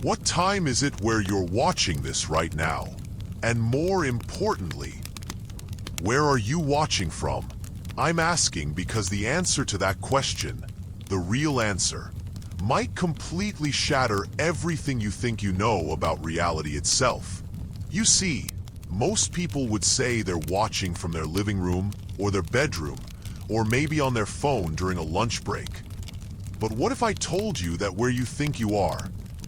What time is it where you're watching this right now? And more importantly, where are you watching from? I'm asking because the answer to that question, the real answer, might completely shatter everything you think you know about reality itself. You see, most people would say they're watching from their living room or their bedroom, or maybe on their phone during a lunch break. But what if I told you that where you think you are,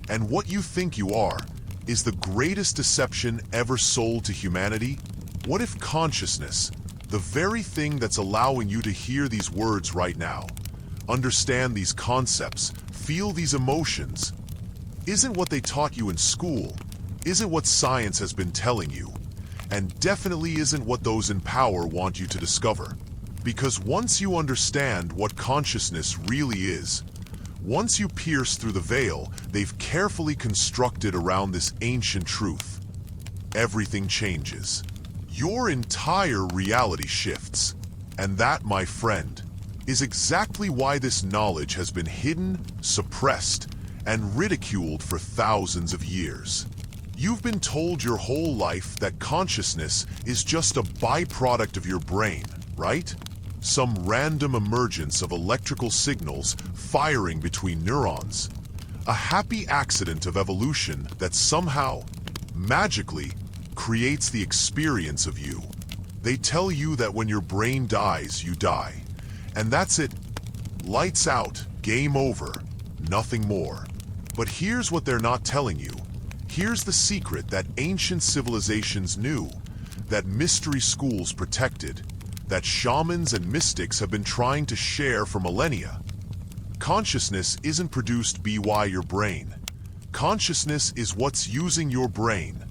and what you think you are, is the greatest deception ever sold to humanity? What if consciousness, the very thing that's allowing you to hear these words right now, understand these concepts, feel these emotions, isn't what they taught you in school, isn't what science has been telling you, and definitely isn't what those in power want you to discover? Because once you understand what consciousness really is, once you pierce through the veil they've carefully constructed around this ancient truth, everything changes. Your entire reality shifts. And that, my friend, is exactly why this knowledge has been hidden, suppressed, and ridiculed for thousands of years. You've been told your whole life that consciousness is just a byproduct of your brain, right? Some random emergence of electrical signals firing between neurons. A happy accident of evolution that somehow, magically, creates the experience of you. They tell you that when your brain dies, you die. And that's it. Lights out, game over, nothing more. But here's what they're not telling you. Here's the secret that ancient civilizations knew, that mystery schools protected, that shamans and mystics have been trying to share for millennia. Consciousness isn't produced by your brain. Consciousness is what's using your brain.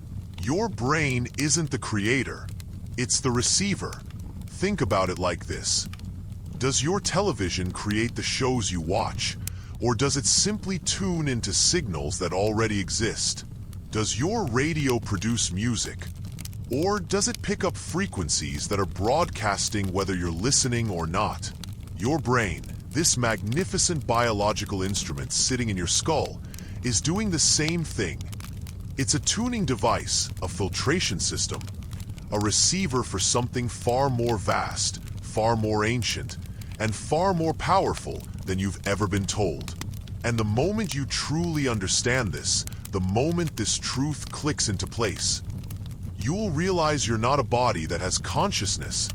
Your brain isn't the creator, it's the receiver. Think about it like this. Does your television create the shows you watch, or does it simply tune into signals that already exist? Does your radio produce music, or does it pick up frequencies that are broadcasting whether you're listening or not? Your brain, this magnificent biological instrument sitting in your skull, is doing the same thing. It's a tuning device, a filtration system, a receiver for something far more vast, far more ancient, and far more powerful than you've ever been told. And the moment you truly understand this, the moment this truth clicks into place, you'll realize you're not a body that has consciousness.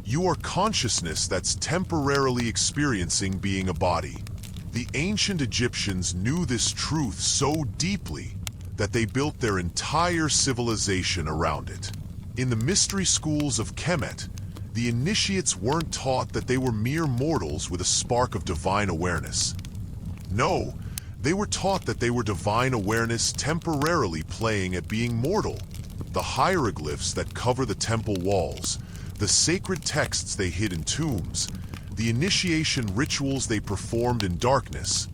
You are consciousness that's temporarily experiencing being a body. The ancient Egyptians knew this truth so deeply that they built their entire civilization around it. In the mystery schools of Kemet, the initiates weren't taught that they were mere mortals with a spark of divine awareness. No, they were taught that they were divine awareness temporarily playing at being mortal. The hieroglyphs that cover the temple walls, the sacred texts they hid in tombs, the initiation rituals they performed in darkness,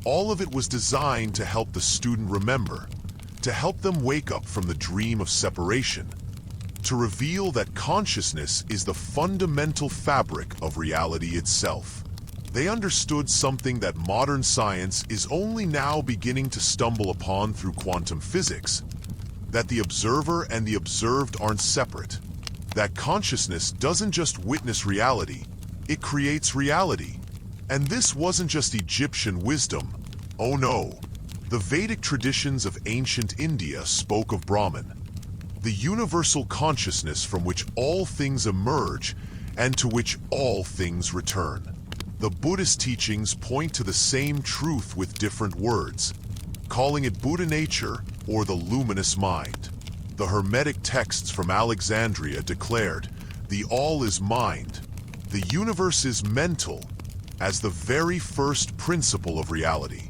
all of it was designed to help the student remember, to help them wake up from the dream of separation, to reveal that consciousness is the fundamental fabric of reality itself. They understood something that modern science is only now beginning to stumble upon through quantum physics, that the observer and the observed aren't separate, that consciousness doesn't just witness reality, it creates reality. And this wasn't just Egyptian wisdom. Oh no. The Vedic traditions of ancient India spoke of Brahman, the universal consciousness from which all things emerge and to which all things return. The Buddhist teachings point to the same truth with different words, calling it Buddha nature or the luminous mind. The Hermetic texts from Alexandria declared, the all is mind, the universe is mental, as the very first principle of reality.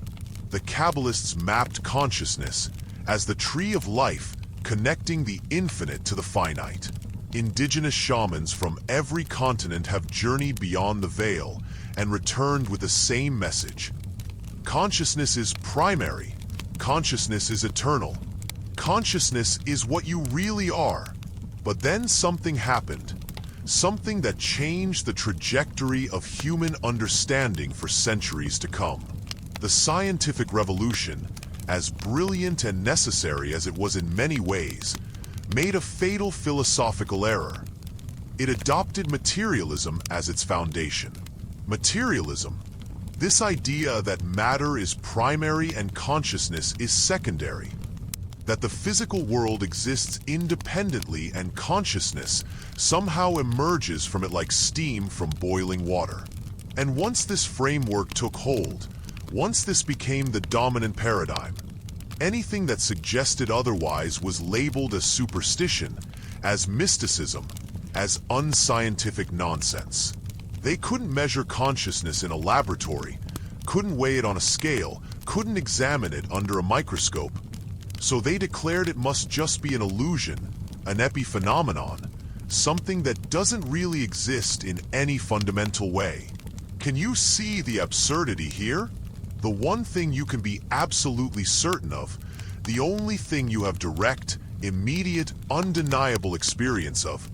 The Kabbalists mapped consciousness as the tree of life connecting the infinite to the finite. Indigenous shamans from every continent have journeyed beyond the veil and returned with the same message. Consciousness is primary. Consciousness is eternal. Consciousness is what you really are. But then something happened. Something that changed the trajectory of human understanding for centuries to come. The scientific revolution, as brilliant and necessary as it was in many ways, made a fatal philosophical error. It adopted materialism as its foundation. Materialism, this idea that matter is primary and consciousness is secondary, that the physical world exists independently and consciousness somehow emerges from it like steam from boiling water. And once this framework took hold, once this became the dominant paradigm, anything that suggested otherwise was labeled as superstition, as mysticism, as unscientific nonsense. They couldn't measure consciousness in a laboratory, couldn't weigh it on a scale, couldn't examine it under a microscope. So they declared it must just be an illusion, an epiphenomenon, something that doesn't really exist in any fundamental way. Can you see the absurdity here? The one thing you can be absolutely certain of, the only thing you have direct, immediate, undeniable experience of,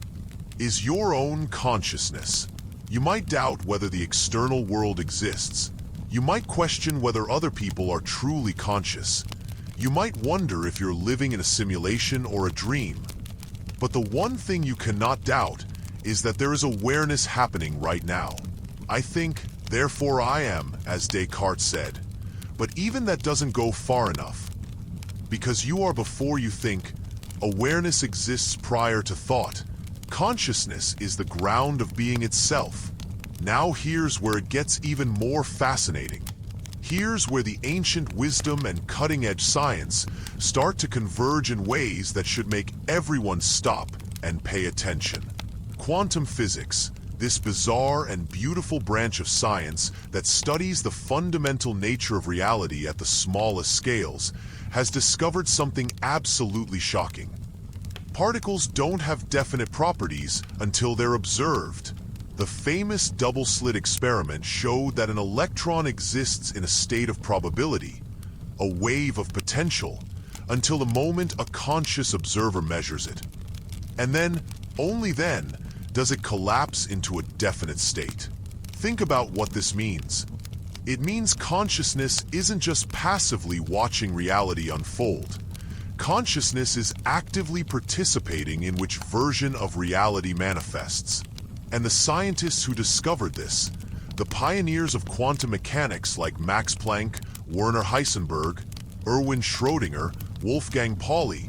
is your own consciousness. You might doubt whether the external world exists. You might question whether other people are truly conscious. You might wonder if you're living in a simulation or a dream. But the one thing you cannot doubt is that there is awareness happening right now. I think, therefore I am, as Descartes said. But even that doesn't go far enough. Because you are before you think, awareness exists prior to thought. Consciousness is the ground of being itself. Now here's where it gets even more fascinating. Here's where the ancient wisdom and cutting-edge science start to converge in ways that should make everyone stop and pay attention. Quantum physics, this bizarre and beautiful branch of science that studies the fundamental nature of reality at the smallest scales, has discovered something absolutely shocking. Particles don't have definite properties until they're observed. The famous double-slit experiment showed that an electron exists in a state of probability, a wave of potential, until the moment a conscious observer measures it. And then, only then, does it collapse into a definite state. Think about what this means. It means consciousness isn't just passively watching reality unfold. Consciousness is actively participating in which version of reality manifests. And the scientists who discovered this, the pioneers of quantum mechanics like Max Planck, Werner Heisenberg, Erwin Schrödinger, Wolfgang Pauli,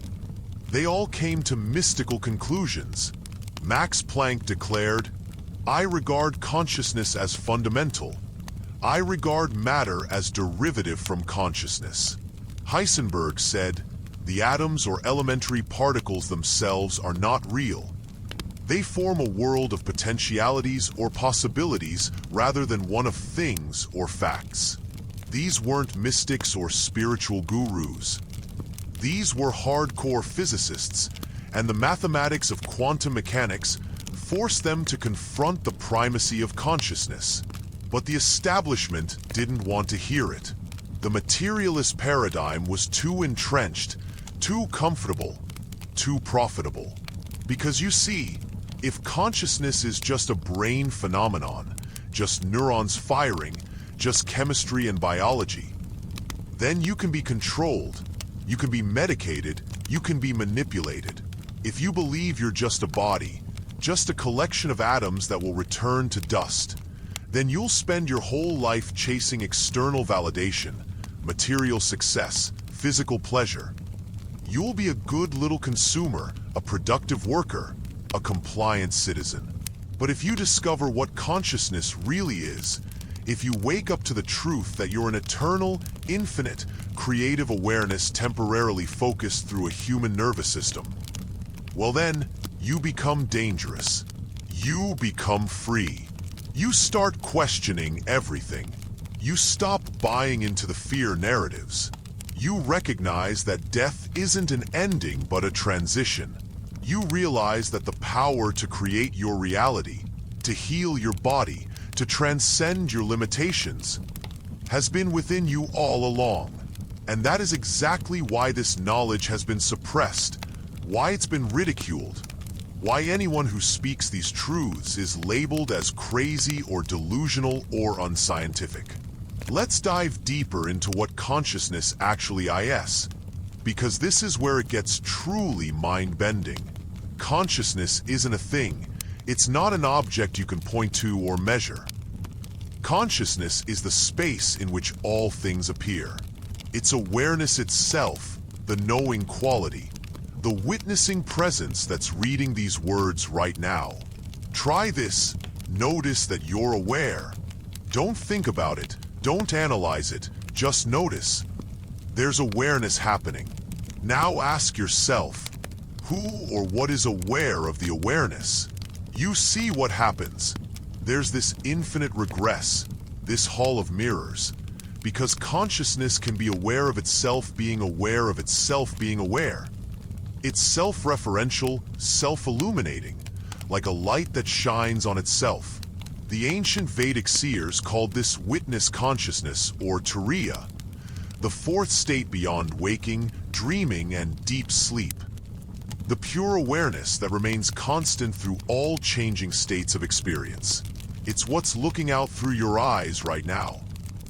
they all came to mystical conclusions. Max Planck declared, "I regard consciousness as fundamental. I regard matter as derivative from consciousness." Heisenberg said, "The atoms or elementary particles themselves are not real. They form a world of potentialities or possibilities rather than one of things or facts." These weren't mystics or spiritual gurus. These were hardcore physicists, and the mathematics of quantum mechanics forced them to confront the primacy of consciousness. But the establishment didn't want to hear it. The materialist paradigm was too entrenched, too comfortable, too profitable. Because you see, if consciousness is just a brain phenomenon, just neurons firing, just chemistry and biology, then you can be controlled, you can be medicated, you can be manipulated. If you believe you're just a body, just a collection of atoms that will return to dust, then you'll spend your whole life chasing external validation, material success, physical pleasure. You'll be a good little consumer, a productive worker, a compliant citizen. But if you discover what consciousness really is, if you wake up to the truth that you're an eternal, infinite, creative awareness temporarily focused through a human nervous system, well then, you become dangerous. You become free. You start questioning everything. You stop buying into the fear narratives. You recognize that death isn't an ending but a transition. You realize that the power to create your reality, to heal your body, to transcend your limitations, has been within you all along. And that is exactly why this knowledge has been suppressed, why it's been ridiculed, why anyone who speaks these truths is labeled as crazy or delusional or unscientific. Let's dive deeper into what consciousness actually is, because this is where it gets truly mind-bending. Consciousness isn't a thing. It's not an object you can point to or measure. Consciousness is the space in which all things appear. It's awareness itself, the knowing quality, the witnessing presence that's reading these words right now. Try this. Notice that you're aware. Don't think about it. Don't analyze it. Just notice. There's awareness happening. Now ask yourself, who or what is aware of the awareness? You see what happens. There's this infinite regress, this hall of mirrors, because consciousness can be aware of itself being aware of itself being aware. It's self-referential, self-illuminating, like a light that shines on itself. The ancient Vedic seers called this witness consciousness, or turiya, the fourth state beyond waking, dreaming, and deep sleep. The pure awareness that remains constant through all changing states of experience. It's what's looking out through your eyes right now,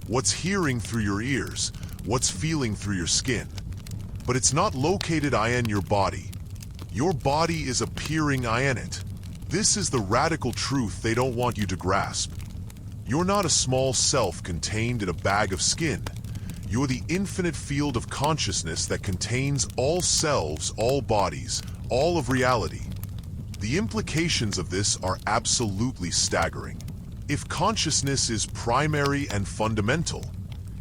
what's hearing through your ears, what's feeling through your skin. But it's not located in your body. Your body is appearing in it. This is the radical truth they don't want you to grasp. You're not a small self contained in a bag of skin. You're the infinite field of consciousness that contains all selves, all bodies, all of reality. The implications of this are absolutely staggering. If consciousness is primary and fundamental,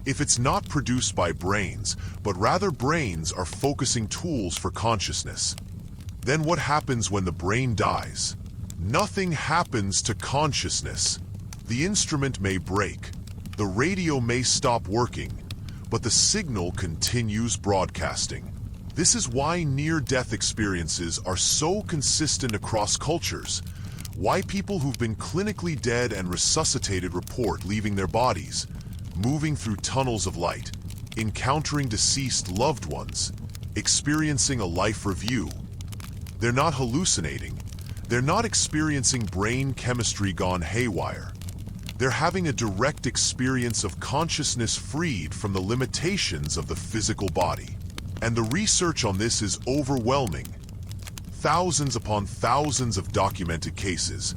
if it's not produced by brains, but rather brains are focusing tools for consciousness, then what happens when the brain dies? Nothing happens to consciousness. The instrument may break, the radio may stop working, but the signal continues broadcasting. This is why near-death experiences are so consistent across cultures, why people who've been clinically dead and resuscitated report leaving their bodies, moving through tunnels of light, encountering deceased loved ones, experiencing a life review. They're not hallucinating. They're not experiencing brain chemistry gone haywire. They're having a direct experience of consciousness freed from the limitations of the physical body. And the research on this is overwhelming. Thousands upon thousands of documented cases,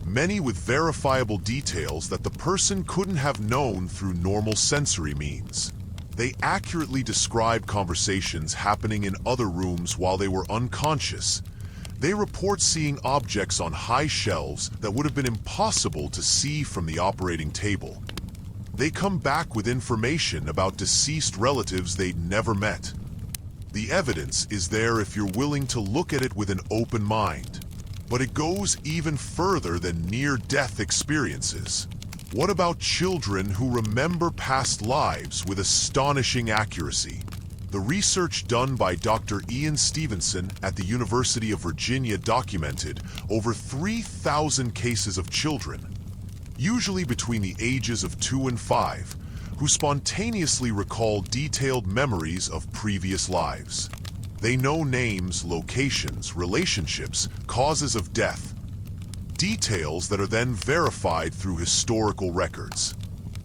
many with verifiable details that the person couldn't have known through normal sensory means. They accurately describe conversations happening in other rooms while they were unconscious. They report seeing objects on high shelves that would have been impossible to see from the operating table. They come back with information about deceased relatives they'd never met. The evidence is there if you're willing to look at it with an open mind. But it goes even further than near-death experiences. What about children who remember past lives with astonishing accuracy? The research done by Dr. Ian Stevenson at the University of Virginia documented over 3,000 cases of children, usually between the ages of 2 and 5, who spontaneously recall detailed memories of previous lives. They know names, locations, relationships, causes of death, details that are then verified through historical records.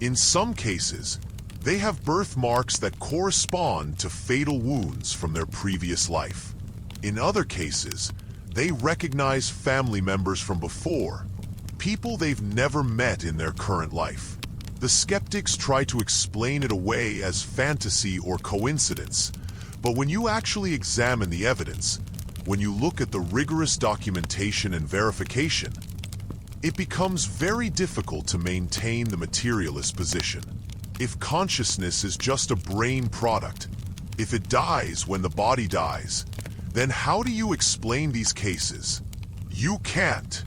In some cases, they have birthmarks that correspond to fatal wounds from their previous life. In other cases, they recognize family members from before, people they've never met in their current life. The skeptics try to explain it away as fantasy or coincidence, but when you actually examine the evidence, when you look at the rigorous documentation and verification, it becomes very difficult to maintain the materialist position. If consciousness is just a brain product, if it dies when the body dies, then how do you explain these cases? You can't.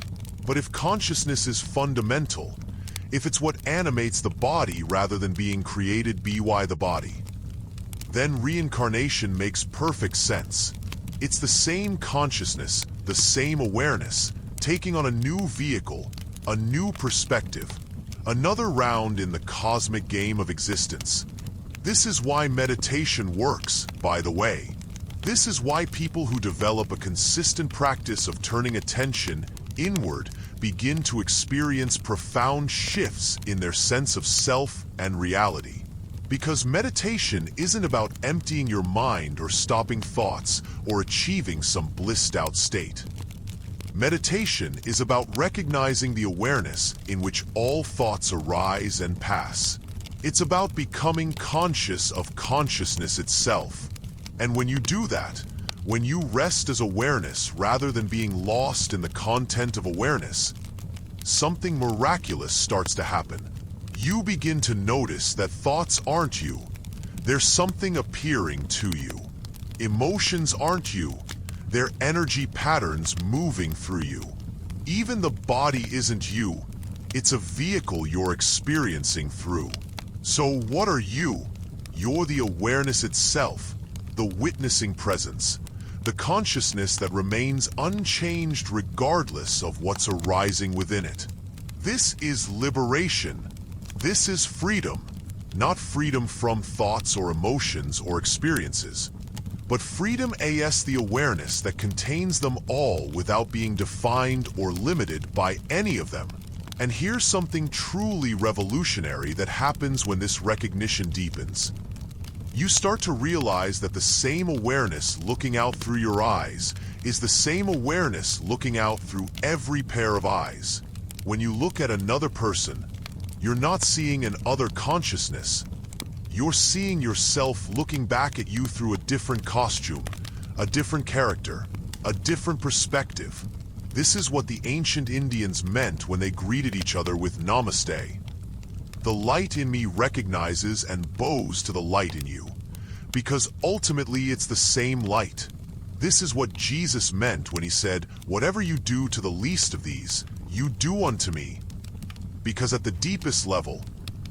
But if consciousness is fundamental, if it's what animates the body rather than being created by the body, then reincarnation makes perfect sense. It's the same consciousness, the same awareness, taking on a new vehicle, a new perspective, another round in the cosmic game of existence. This is why meditation works, by the way. This is why people who develop a consistent practice of turning attention inward, begin to experience profound shifts in their sense of self and reality. Because meditation isn't about emptying your mind or stopping thoughts or achieving some blissed-out state. Meditation is about recognizing the awareness in which all thoughts arise and pass. It's about becoming conscious of consciousness itself. And when you do that, when you rest as awareness rather than being lost in the content of awareness, something miraculous starts to happen. You begin to notice that thoughts aren't you. There's something appearing to you. Emotions aren't you. They're energy patterns moving through you. Even the body isn't you. It's a vehicle you're experiencing through. So what are you? You're the awareness itself, the witnessing presence, the consciousness that remains unchanged regardless of what's arising within it. This is liberation. This is freedom. Not freedom from thoughts or emotions or experiences, but freedom as the awareness that contains them all without being defined or limited by any of them. And here's something truly revolutionary that happens when this recognition deepens. You start to realize that the same awareness looking out through your eyes is the same awareness looking out through every pair of eyes. When you look at another person, you're not seeing an other consciousness. You're seeing yourself looking back at you through a different costume, a different character, a different perspective. This is what the ancient Indians meant when they greeted each other with Namaste. The light in me recognizes and bows to the light in you, because ultimately it's the same light. This is what Jesus meant when he said, "Whatever you do to the least of these, you do unto me." Because at the deepest level,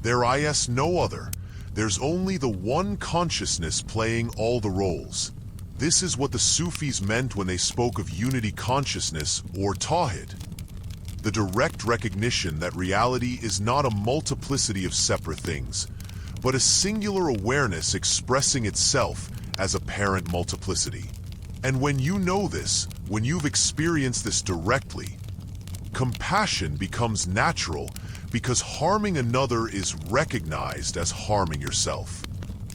there is no other. There's only the one consciousness playing all the roles. This is what the Sufis meant when they spoke of unity consciousness or Tawhid. The direct recognition that reality is not a multiplicity of separate things, but a singular awareness expressing itself as apparent multiplicity. And when you know this, when you've experienced this directly, compassion becomes natural because harming another is recognized as harming yourself.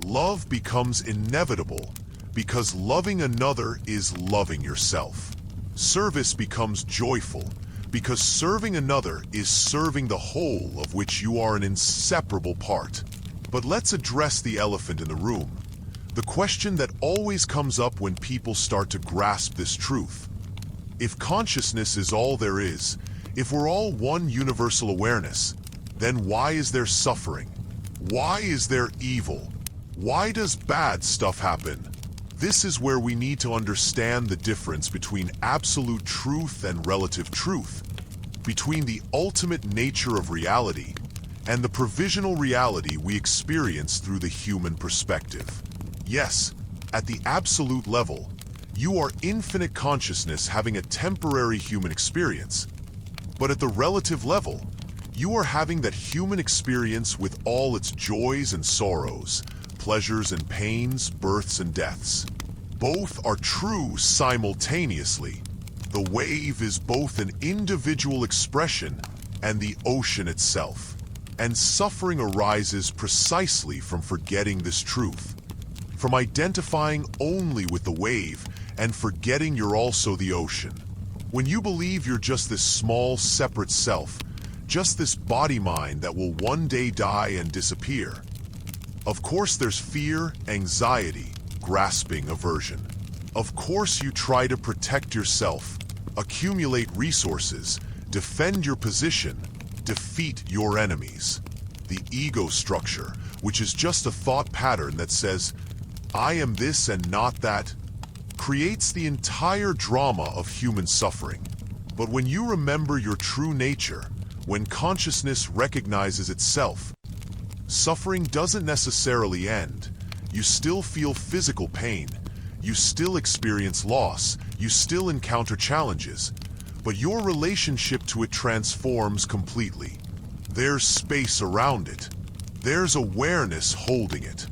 Love becomes inevitable because loving another is loving yourself. Service becomes joyful because serving another is serving the whole of which you are an inseparable part. But let's address the elephant in the room. The question that always comes up when people start to grasp this truth. If consciousness is all there is, if we're all one universal awareness, then why is there suffering? Why is there evil? Why does bad stuff happen? This is where we need to understand the difference between absolute truth and relative truth, between the ultimate nature of reality and the provisional reality we experience through the human perspective. Yes, at the absolute level, you are infinite consciousness having a temporary human experience. But at the relative level, you are having that human experience with all its joys and sorrows, pleasures and pains, births and deaths. Both are true simultaneously. The wave is both an individual expression and the ocean itself. And suffering arises precisely from forgetting this truth, from identifying only with the wave and forgetting you're also the ocean. When you believe you're just this small, separate self, just this body-mind that will one day die and disappear, of course there's fear, anxiety, grasping, aversion. Of course you try to protect yourself, accumulate resources, defend your position, defeat your enemies. The ego structure, which is just a thought pattern that says, I am this and not that, creates the entire drama of human suffering. But when you remember your true nature, when consciousness recognizes itself, suffering doesn't necessarily end. You still feel physical pain, you still experience loss, you still encounter challenges, but your relationship to it transforms completely. There's space around it. There's awareness holding it.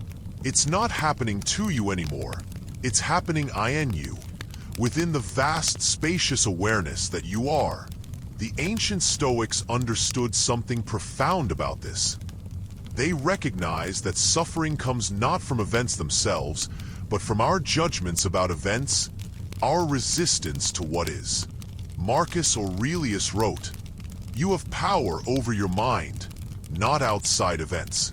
It's not happening to you anymore. It's happening in you, within the vast, spacious awareness that you are. The ancient Stoics understood something profound about this. They recognized that suffering comes not from events themselves, but from our judgments about events, our resistance to what is. Marcus Aurelius wrote, "You have power over your mind, not outside events.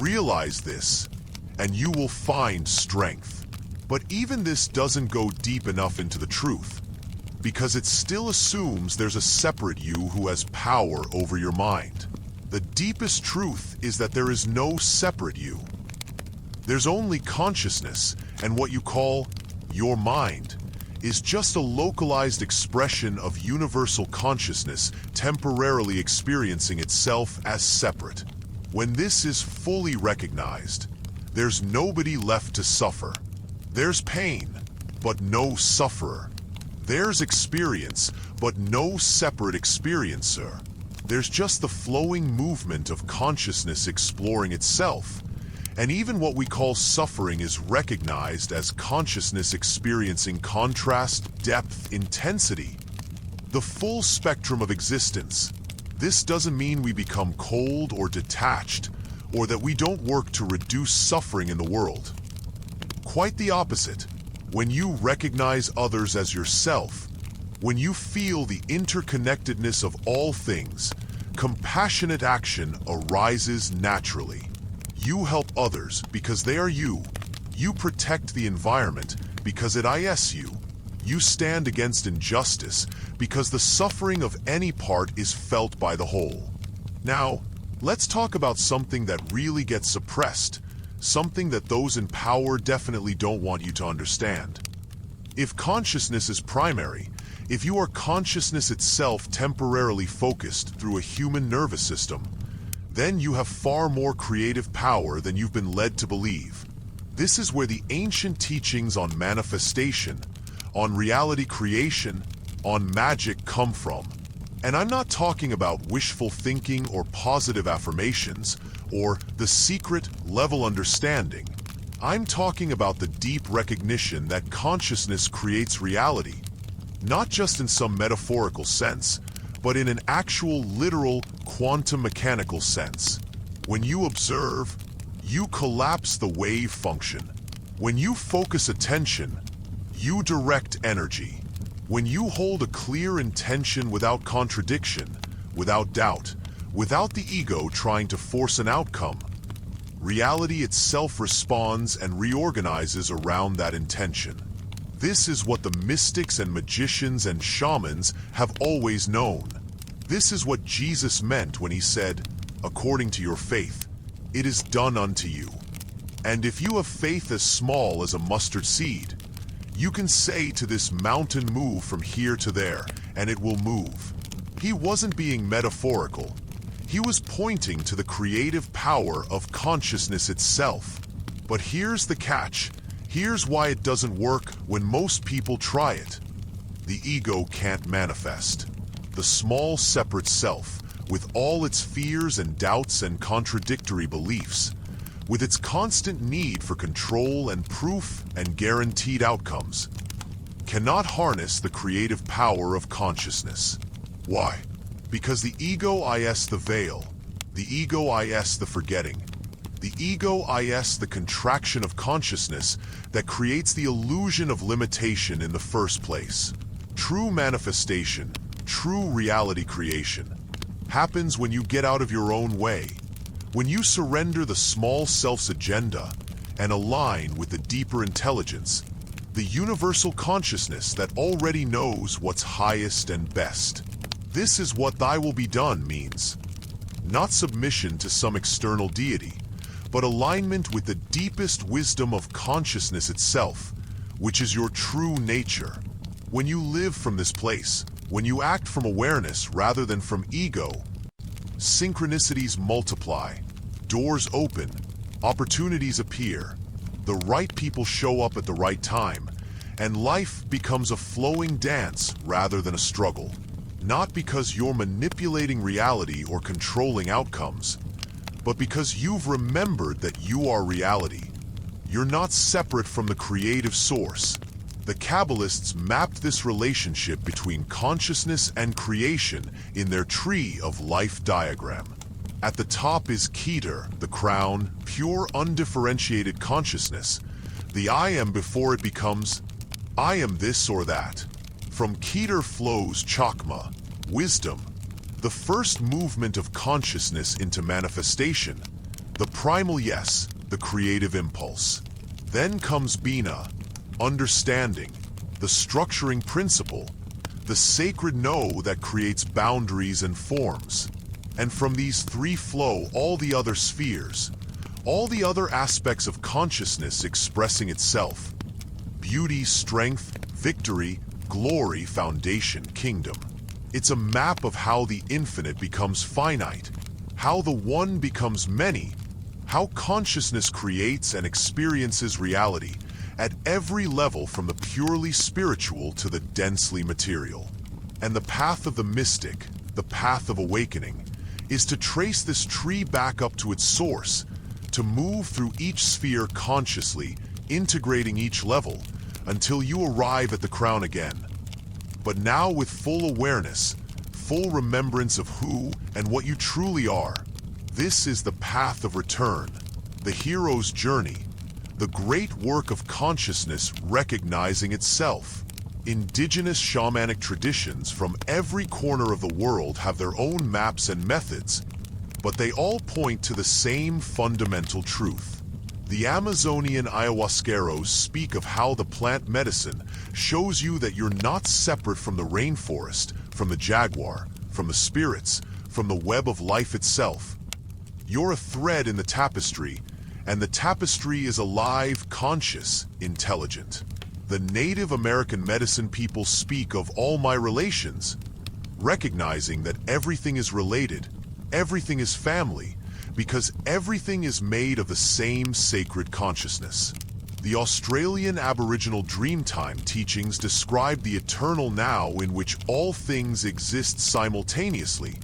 Realize this, and you will find strength." But even this doesn't go deep enough into the truth, because it still assumes there's a separate you who has power over your mind. The deepest truth is that there is no separate you. There's only consciousness, and what you call your mind is just a localized expression of universal consciousness temporarily experiencing itself as separate. When this is fully recognized, there's nobody left to suffer. There's pain, but no sufferer. There's experience, but no separate experiencer. There's just the flowing movement of consciousness exploring itself. And even what we call suffering is recognized as consciousness experiencing contrast, depth, intensity. The full spectrum of existence. This doesn't mean we become cold or detached, or that we don't work to reduce suffering in the world. Quite the opposite. When you recognize others as yourself, when you feel the interconnectedness of all things, compassionate action arises naturally. You help others because they are you. You protect the environment because it is you. You stand against injustice because the suffering of any part is felt by the whole. Now, let's talk about something that really gets suppressed. Something that those in power definitely don't want you to understand. If consciousness is primary, if you are consciousness itself temporarily focused through a human nervous system, then you have far more creative power than you've been led to believe. This is where the ancient teachings on manifestation, on reality creation, on magic come from. And I'm not talking about wishful thinking or positive affirmations, or the secret level understanding. I'm talking about the deep recognition that consciousness creates reality, not just in some metaphorical sense, but in an actual literal quantum mechanical sense. When you observe, you collapse the wave function. When you focus attention, you direct energy. When you hold a clear intention without contradiction, without doubt, without the ego trying to force an outcome, reality itself responds and reorganizes around that intention. This is what the mystics and magicians and shamans have always known. This is what Jesus meant when he said, "According to your faith, it is done unto you." And if you have faith as small as a mustard seed, you can say to this mountain, "Move from here to there," and it will move. He wasn't being metaphorical. He was pointing to the creative power of consciousness itself. But here's the catch. Here's why it doesn't work when most people try it. The ego can't manifest. The small separate self, with all its fears and doubts and contradictory beliefs, with its constant need for control and proof and guaranteed outcomes, cannot harness the creative power of consciousness. Why? Because the ego is the veil, the ego is the forgetting, the ego is the contraction of consciousness that creates the illusion of limitation in the first place. True manifestation, true reality creation, happens when you get out of your own way, when you surrender the small self's agenda and align with the deeper intelligence, the universal consciousness that already knows what's highest and best. This is what "thy will be done" means. Not submission to some external deity, but alignment with the deepest wisdom of consciousness itself, which is your true nature. When you live from this place, when you act from awareness rather than from ego, synchronicities multiply, doors open, opportunities appear, the right people show up at the right time, and life becomes a flowing dance rather than a struggle. Not because you're manipulating reality or controlling outcomes, but because you've remembered that you are reality. You're not separate from the creative source. The Kabbalists mapped this relationship between consciousness and creation in their tree of life diagram. At the top is Keter, the crown, pure undifferentiated consciousness, the I am before it becomes I am this or that. From Keter flows Chakma, wisdom, the first movement of consciousness into manifestation, the primal yes, the creative impulse. Then comes Bina, understanding, the structuring principle, the sacred no that creates boundaries and forms. And from these three flow all the other spheres, all the other aspects of consciousness expressing itself. Beauty, strength, victory, glory, foundation, kingdom. It's a map of how the infinite becomes finite, how the one becomes many, how consciousness creates and experiences reality at every level from the purely spiritual to the densely material. And the path of the mystic, the path of awakening, is to trace this tree back up to its source, to move through each sphere consciously, integrating each level, until you arrive at the crown again. But now with full awareness, full remembrance of who and what you truly are. This is the path of return, the hero's journey, the great work of consciousness recognizing itself. Indigenous shamanic traditions from every corner of the world have their own maps and methods, but they all point to the same fundamental truth. The Amazonian ayahuasqueros speak of how the plant medicine shows you that you're not separate from the rainforest, from the jaguar, from the spirits, from the web of life itself. You're a thread in the tapestry, and the tapestry is alive, conscious, intelligent. The Native American medicine people speak of all my relations, recognizing that everything is related, everything is family, because everything is made of the same sacred consciousness. The Australian Aboriginal Dreamtime teachings describe the eternal now in which all things exist simultaneously,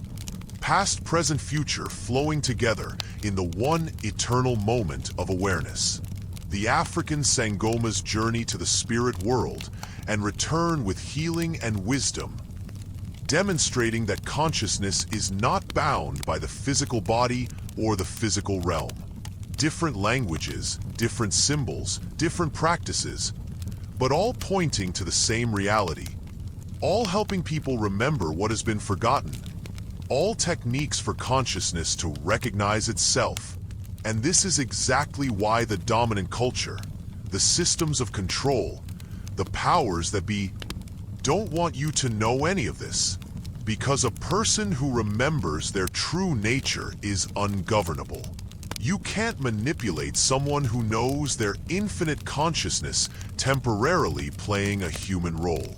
past, present, future flowing together in the one eternal moment of awareness. The African Sangoma's journey to the spirit world and return with healing and wisdom, demonstrating that consciousness is not bound by the physical body or the physical realm. Different languages, different symbols, different practices, but all pointing to the same reality, all helping people remember what has been forgotten, all techniques for consciousness to recognize itself. And this is exactly why the dominant culture, the systems of control, the powers that be, don't want you to know any of this. Because a person who remembers their true nature is ungovernable. You can't manipulate someone who knows their infinite consciousness temporarily playing a human role.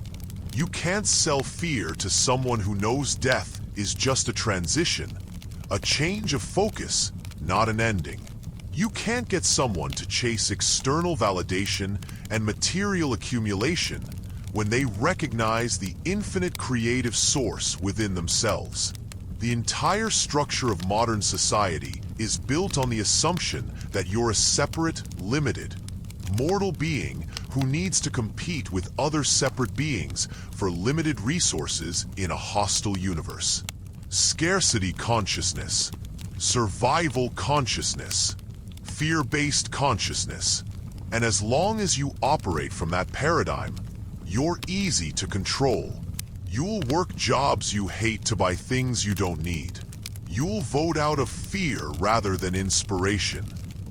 You can't sell fear to someone who knows death is just a transition, a change of focus, not an ending. You can't get someone to chase external validation and material accumulation when they recognize the infinite creative source within themselves. The entire structure of modern society is built on the assumption that you're a separate, limited, mortal being who needs to compete with other separate beings for limited resources in a hostile universe. Scarcity consciousness, survival consciousness, fear-based consciousness. And as long as you operate from that paradigm, you're easy to control. You'll work jobs you hate to buy things you don't need. You'll vote out of fear rather than inspiration.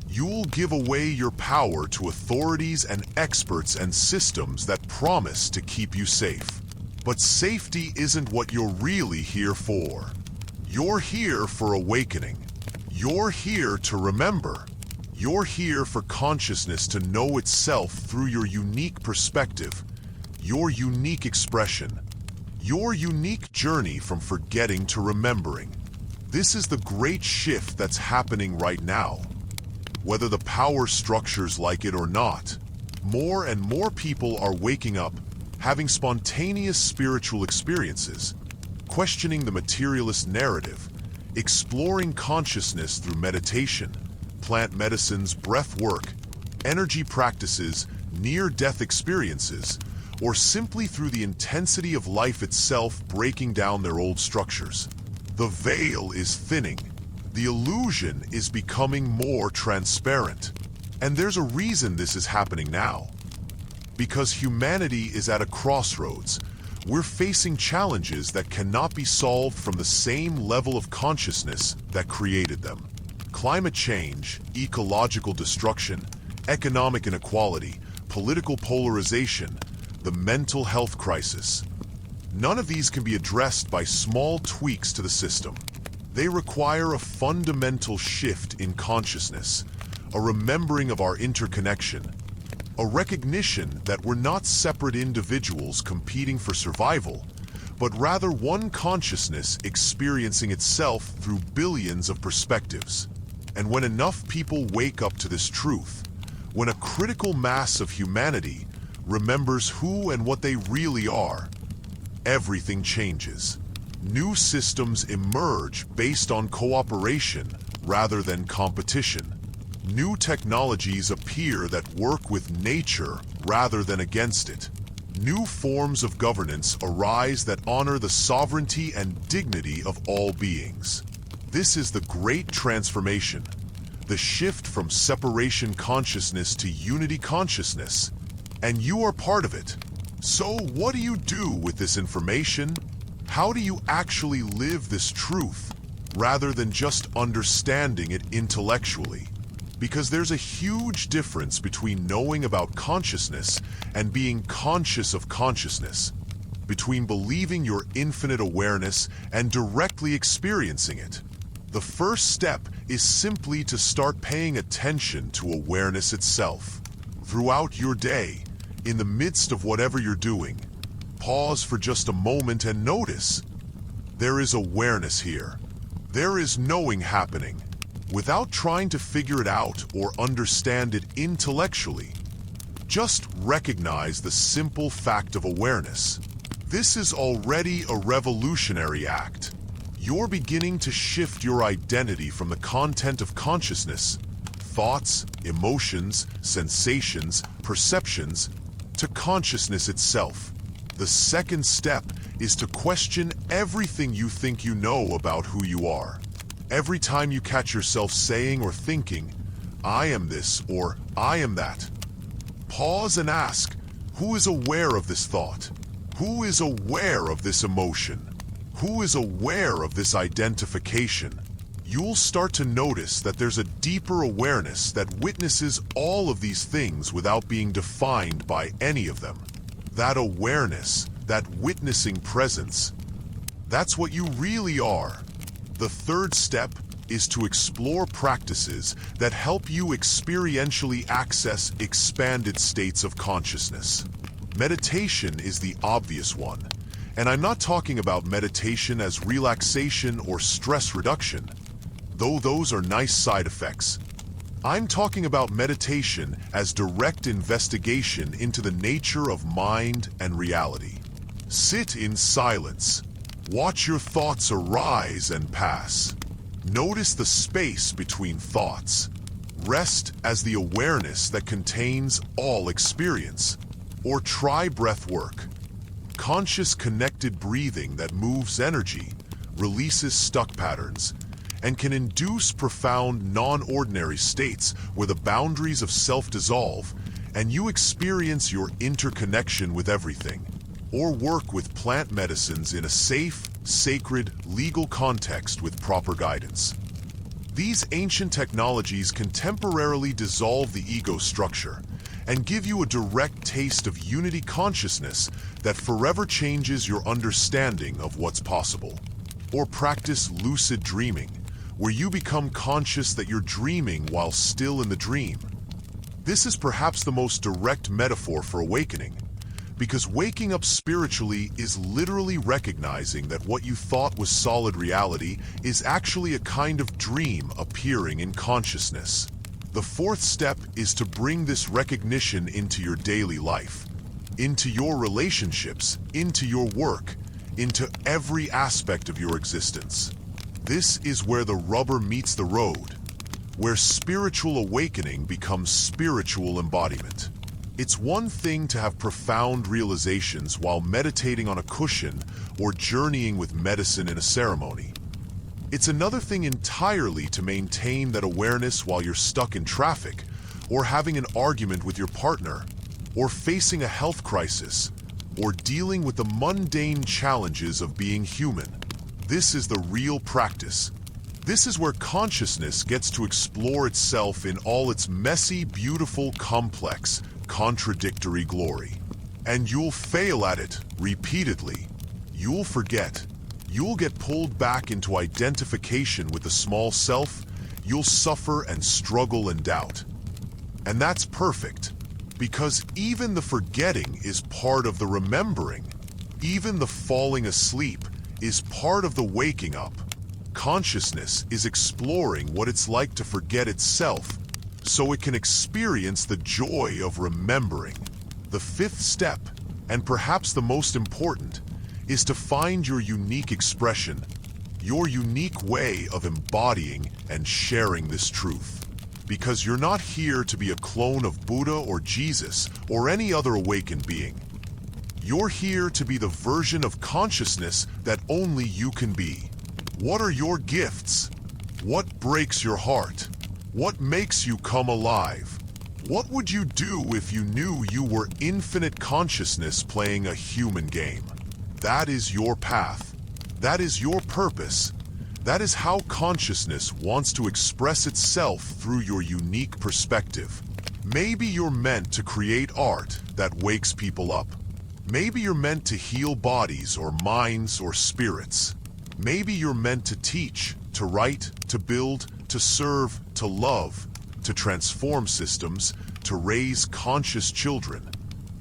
You'll give away your power to authorities and experts and systems that promise to keep you safe. But safety isn't what you're really here for. You're here for awakening. You're here to remember. You're here for consciousness to know itself through your unique perspective, your unique expression, your unique journey from forgetting to remembering. This is the great shift that's happening right now. Whether the power structures like it or not, more and more people are waking up, having spontaneous spiritual experiences, questioning the materialist narrative, exploring consciousness through meditation, plant medicines, breath work, energy practices, near-death experiences, or simply through the intensity of life itself breaking down their old structures. The veil is thinning. The illusion is becoming more transparent. And there's a reason this is happening now. Because humanity is at a crossroads. We're facing challenges that cannot be solved from the same level of consciousness that created them. Climate change, ecological destruction, economic inequality, political polarization, the mental health crisis. None of these can be addressed by small tweaks to the system. They require a fundamental shift in consciousness, a remembering of our interconnection, a recognition that we're not separate individuals competing for survival, but rather one consciousness experiencing itself through billions of perspectives. And when enough people wake up to this truth, when a critical mass of humanity remembers who and what they really are, everything changes. New systems emerge based on cooperation rather than competition. New technologies appear that work with nature rather than against it. New forms of governance arise that honor the sovereignty and dignity of all beings. This is the great transformation, the shift from separation consciousness to unity consciousness, and you are part of it. So what do you do with this information? How do you actually live this truth, rather than just understanding it intellectually? Because there's a huge difference between knowing about consciousness and being conscious of consciousness, between believing your infinite awareness and directly experiencing it. The first step is simply to start paying attention to awareness itself. Throughout your day, in the midst of whatever you're doing, pause for just a moment and notice. There is awareness here. There is knowing happening. Without trying to figure it out or understand it intellectually, just recognize the simple fact of awareness. This is already a revolutionary act. You're beginning to shift your identity from the content of consciousness, thoughts, emotions, sensations, perceptions, to consciousness itself. The second step is to question everything you think you know about who you are. Every time you catch yourself saying or thinking, I am this or I am that, pause and ask, who is aware of this thought? Who is aware of this emotion? Who is aware of this identification? You'll start to notice that there's a deeper awareness that witnesses all of these things without being defined by any of them. That awareness, that witnessing presence, that's what you really are. The third step is to explore practices that help you experientially access expanded states of consciousness. Meditation is the obvious one, and I'm not talking about meditation as relaxation or stress reduction, though those are nice side effects. I'm talking about meditation as direct investigation into the nature of mind and reality. Sit in silence. Watch your thoughts arise and pass. Notice the space between thoughts. Rest as the awareness that contains all experience. Or try breath work. Conscious connected breathing that moves energy, releases stuck patterns, and can induce profound non-ordinary states where the boundaries of self dissolve and you experience your interconnection with everything. Or work with plant medicines in a safe, sacred, legal context with proper guidance. These ancient technologies can temporarily dissolve the ego structure and give you a direct taste of unity consciousness that forever changes your understanding of what's possible. Or practice lucid dreaming, where you become conscious that you're dreaming while still in the dream. This is perhaps the most direct metaphor for awakening, because waking up spiritually is literally recognizing that what you thought was solid reality is actually a kind of dream appearing in consciousness. The fourth step is to bring this recognition into your daily life, into your relationships, into your work, into every aspect of your existence. This is where the rubber meets the road, where spiritual awakening becomes spiritual embodiment. It's one thing to have profound realizations while meditating on a cushion or journeying with medicine in a ceremony. It's another thing entirely to maintain that awareness while you're stuck in traffic, or having an argument with your partner, or facing a health crisis, or dealing with the mundane challenges of being human. This is the real practice. This is where consciousness gets to explore itself in all its messy, beautiful, complex, contradictory glory. And you'll fail at it repeatedly. You'll forget. You'll get pulled back into identification with the small self. You'll suffer and struggle and doubt. And that's perfect, because even the forgetting is part of the remembering. Even the falling asleep is part of the waking up. Consciousness is exploring what it's like to forget itself, so it can experience the joy of remembering. The fifth step, and perhaps the most important, is to find your unique expression, your unique way of embodying and sharing this truth. Because you're not here to be a clone of Buddha or Jesus or any other awakened being. You're here to be the version of consciousness that only you can be. What are your gifts? What breaks your heart? What makes you come alive? What would you do if you knew you were infinite consciousness playing a human game? That is your path. That is your purpose. That is how consciousness wants to express itself through your unique perspective. Maybe you're meant to create art that wakes people up. Maybe you're meant to heal bodies or minds or spirits. Maybe you're meant to teach, to write, to build, to serve, to love, to transform systems, to raise conscious children,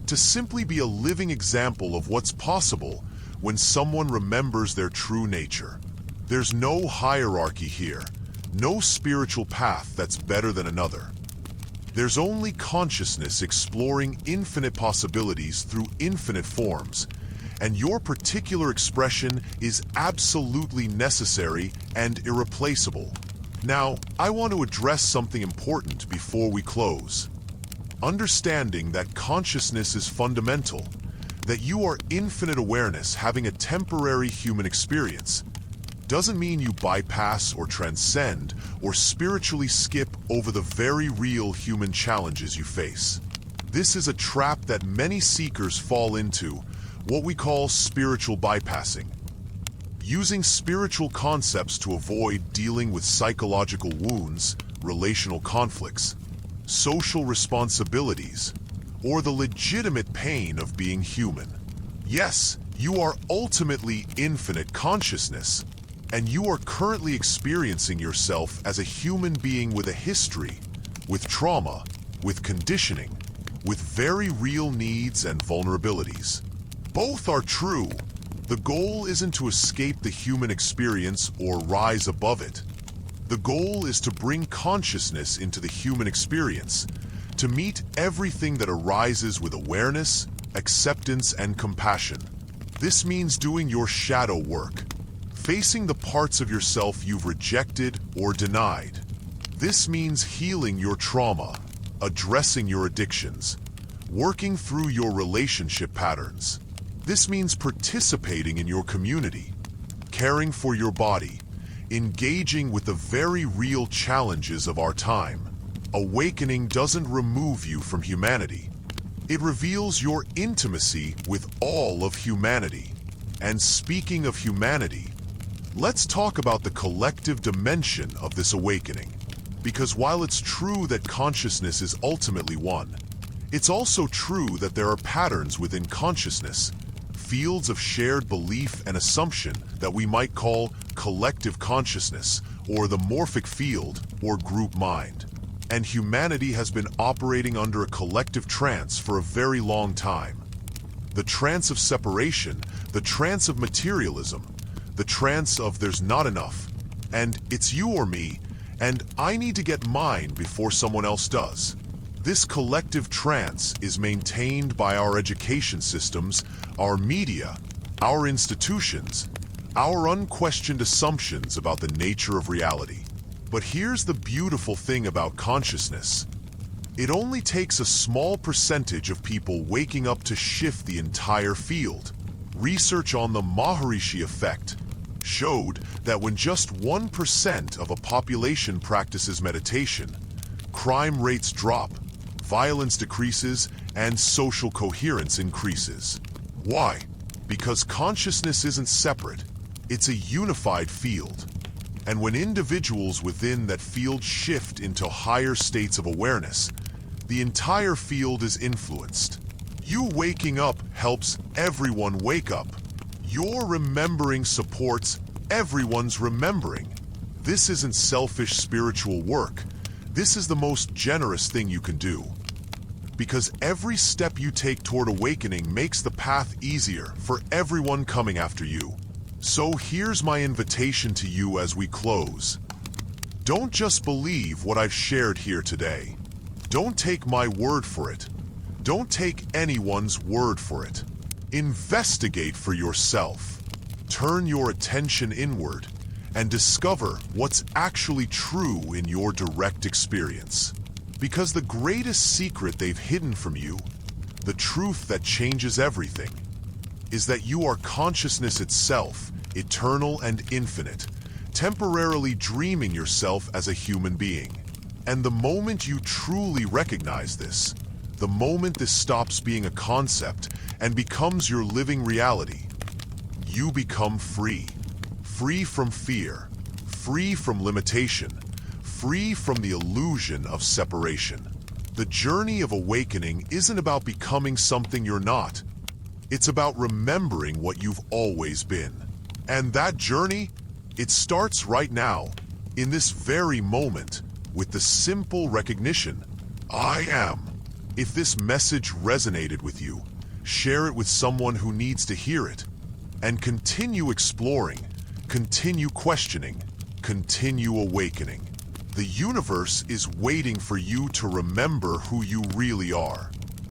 to simply be a living example of what's possible when someone remembers their true nature. There's no hierarchy here, no spiritual path that's better than another. There's only consciousness exploring infinite possibilities through infinite forms, and your particular expression is absolutely necessary and irreplaceable. Now, I want to address something important before we close. Understanding that consciousness is fundamental, that you are infinite awareness having a temporary human experience, doesn't mean you bypass or transcend or spiritually skip over the very real human challenges you face. This is a trap that many seekers fall into, what we call spiritual bypassing. Using spiritual concepts to avoid dealing with psychological wounds, relational conflicts, social responsibilities, or the legitimate pain of being human. Yes, you are ultimately infinite consciousness, and you are currently experiencing yourself as a human being with a history, with trauma, with conditioning, with very real needs and vulnerabilities. Both are true. The goal isn't to escape the human experience or rise above it. The goal is to bring consciousness into the human experience, to meet everything that arises with awareness, acceptance, and compassion. This means doing your shadow work, facing the parts of yourself you've rejected or denied. This means healing your trauma, addressing your addictions, working through your relationship patterns. This means participating in your community, caring for your body, engaging with the very real challenges of our time. Awakening doesn't remove you from humanity. It reveals your intimacy with all of humanity. And speaking of humanity, let's talk about the collective dimension of this awakening. Because while it's true that consciousness is ultimately one, it's also true that there are patterns within consciousness, fields of shared belief and assumption that we might call collective consciousness, or the morphic field, or group mind. And humanity has been operating under a collective trance for a very long time. The trance of separation, the trance of materialism, the trance of there's not enough, and it's you or me, and I need to get mine before someone else does. This collective trance is maintained by our education systems, our media, our institutions, our unquestioned assumptions about the nature of reality. But here's the beautiful thing about consciousness. It only takes a small percentage of people waking up to shift the entire field. Research on the Maharishi effect showed that when just 1% of a population practices meditation, crime rates drop, violence decreases, and social coherence increases. Why? Because consciousness isn't separate, it's a unified field. And when individuals within that field shift into higher states of awareness, the entire field is influenced. You waking up helps everyone wake up. Your remembering supports everyone's remembering. This isn't selfish spiritual work. This is the most generous thing you can do. Because every step you take toward awakening makes the path easier for everyone coming after you. So here's my invitation to you as we close. Don't just believe what I've shared here today. Don't take my word for it. Don't take anyone's word for it. Investigate for yourself. Turn your attention inward and discover what's actually true in your direct experience. Because the greatest secret they've hidden from you, the truth that changes everything, is that you are consciousness itself, eternal and infinite, temporarily dreaming yourself as a human being. And the moment you truly recognize this, the moment this stops being a concept and becomes your living reality, you become free. Free from fear, free from limitation, free from the illusion of separation. The journey of awakening isn't about becoming something you're not. It's about remembering what you've always been. And that journey, it starts right now, in this very moment, with the simple recognition, I am. If this message resonated with you, share it with someone who needs to hear it. And continue exploring, continue questioning, continue awakening. The universe is waiting for you to remember who you really are.